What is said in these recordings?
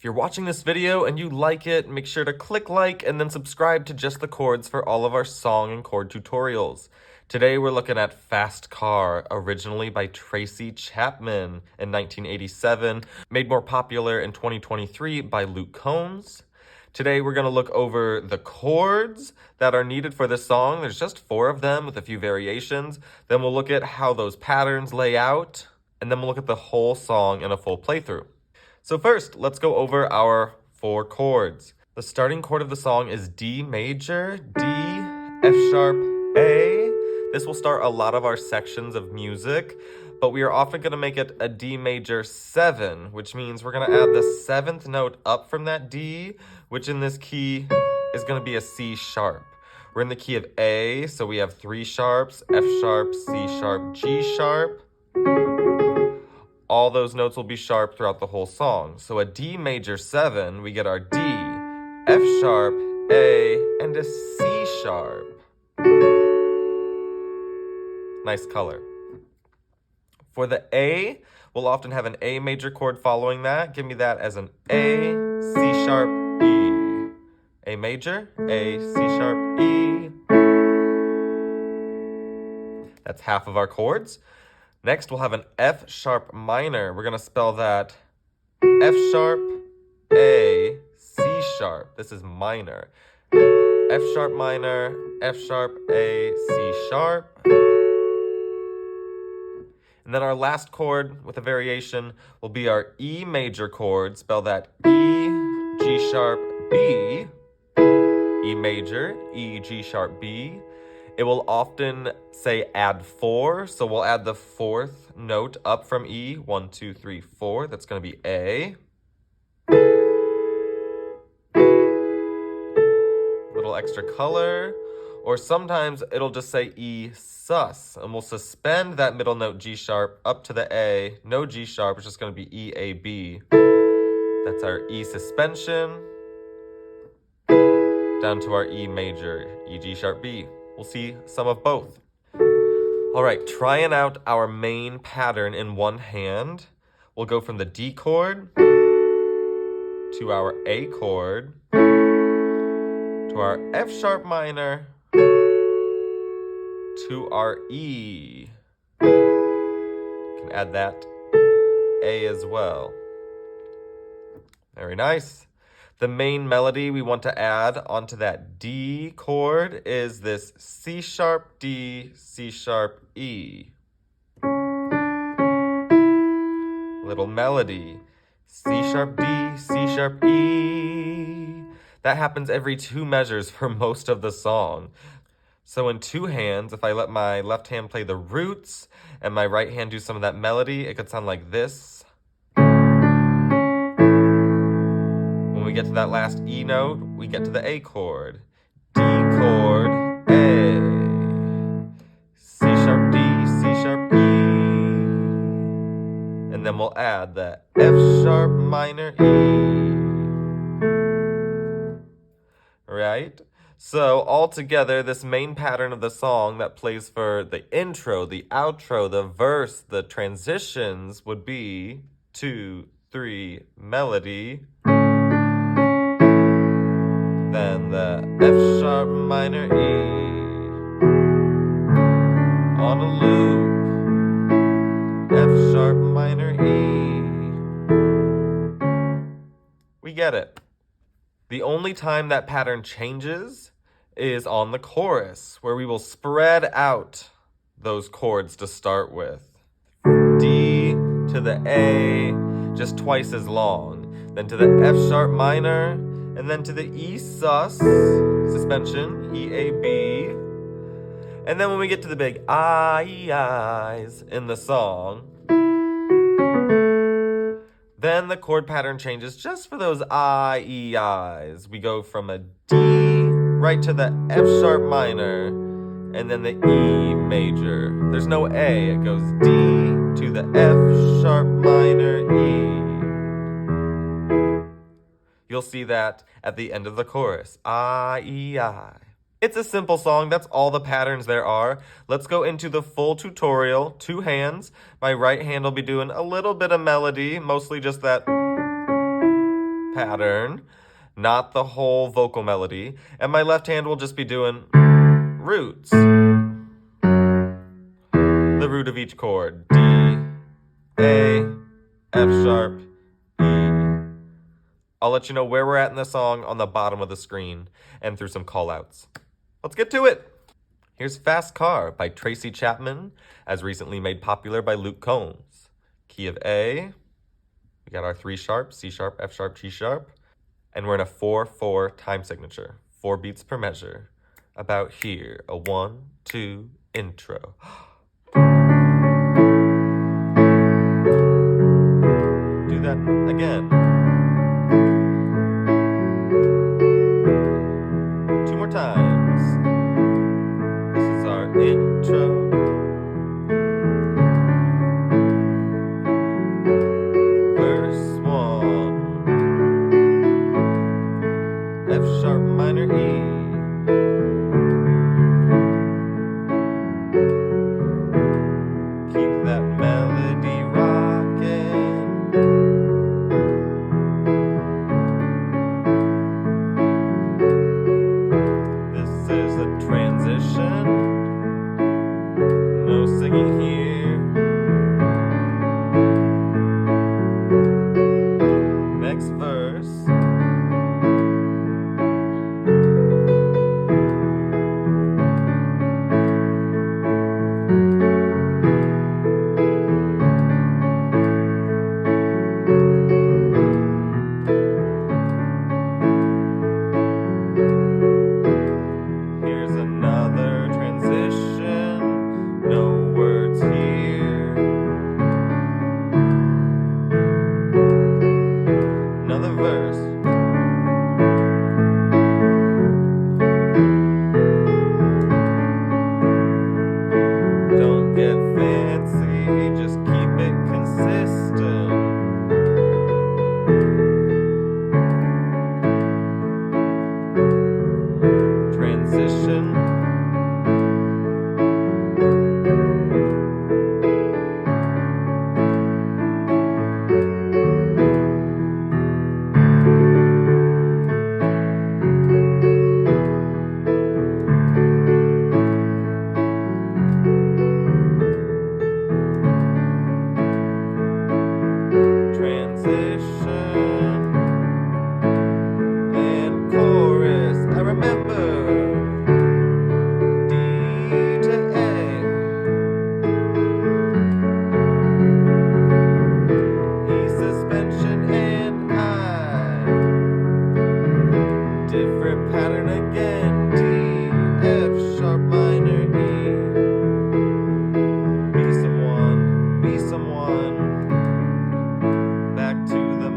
you're watching this video and you like it, make sure to click like and then subscribe to Just the Chords for all of our song and chord tutorials. Today we're looking at Fast Car, originally by Tracy Chapman in 1987, made more popular in 2023 by Luke Combs. Today we're going to look over the chords that are needed for this song. There's just 4 of them with a few variations. Then we'll look at how those patterns lay out, and then we'll look at the whole song in a full playthrough. So first, let's go over our 4 chords. The starting chord of the song is D major, D, F sharp, A. This will start a lot of our sections of music, but we are often going to make it a D major 7, which means we're going to add the 7th note up from that D, which in this key is going to be a C sharp. We're in the key of A, so we have 3 sharps, F sharp, C sharp, G sharp. All those notes will be sharp throughout the whole song. So a D major 7, we get our D, F sharp, A, and a C sharp. Nice color. For the A, we'll often have an A major chord following that. Give me that as an A, C sharp, E. A major, A, C sharp, E. That's half of our chords. Next, we'll have an F sharp minor. We're going to spell that F sharp, A, C sharp. This is minor. F sharp minor, F sharp, A, C sharp. And then our last chord with a variation will be our E major chord. Spell that E, G sharp, B. E major, E, G sharp, B. It will often say add 4, so we'll add the 4th note up from E. 1, 2, 3, 4. That's going to be A. Little extra color. Or sometimes it'll just say E sus, and we'll suspend that middle note G sharp up to the A. No G sharp, it's just going to be E, A, B. That's our E suspension. Down to our E major, E, G sharp, B. We'll see some of both. All right, trying out our main pattern in one hand. We'll go from the D chord to our A chord to our F sharp minor to our E. You can add that A as well. Very nice. The main melody we want to add onto that D chord is this C sharp, D, C sharp, E. Little melody. C sharp, D, C sharp, E. That happens every 2 measures for most of the song. So in 2 hands, if I let my left hand play the roots and my right hand do some of that melody, it could sound like this. When we get to that last E note, we get to the A chord. D chord, A. C sharp, D, C sharp, E. And then we'll add the F sharp minor, E. Right? So all together, this main pattern of the song that plays for the intro, the outro, the verse, the transitions would be 2, 3, melody. Then the F sharp minor, E. On a loop. F sharp minor, E. We get it. The only time that pattern changes is on the chorus, where we will spread out those chords to start with. D to the A, just twice as long. Then to the F sharp minor, and then to the E sus, suspension, E, A, B. And then when we get to the big I-I's in the song, then the chord pattern changes just for those I-E-I's. We go from a D right to the F sharp minor, and then the E major. There's no A, it goes D to the F sharp minor, E. You'll see that at the end of the chorus, I-E-I. It's a simple song, that's all the patterns there are. Let's go into the full tutorial, 2 hands. My right hand will be doing a little bit of melody, mostly just that pattern, not the whole vocal melody. And my left hand will just be doing roots. The root of each chord. D, A, F sharp, E. I'll let you know where we're at in the song on the bottom of the screen and through some call-outs. Let's get to it. Here's Fast Car by Tracy Chapman, as recently made popular by Luke Combs. Key of A. We got our 3 sharp, C sharp, F sharp, G sharp. And we're in a 4/4 time signature. 4 beats per measure. About here. A 1, 2, intro. Do that again. 2 more times. This is our intro. Verse 1. F sharp minor E. Keep that melody rocking. This is a transition. No singing here. Next verse. Here's another transition. No words here. Another verse. Don't get fancy, just keep it consistent. Transition. Transition and chorus. I remember D to A, E suspension and I. Different pattern again. D, F sharp minor E. Be someone, be someone. Back to the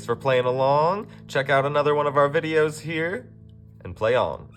Thanks for playing along. Check out another one of our videos here, and play on.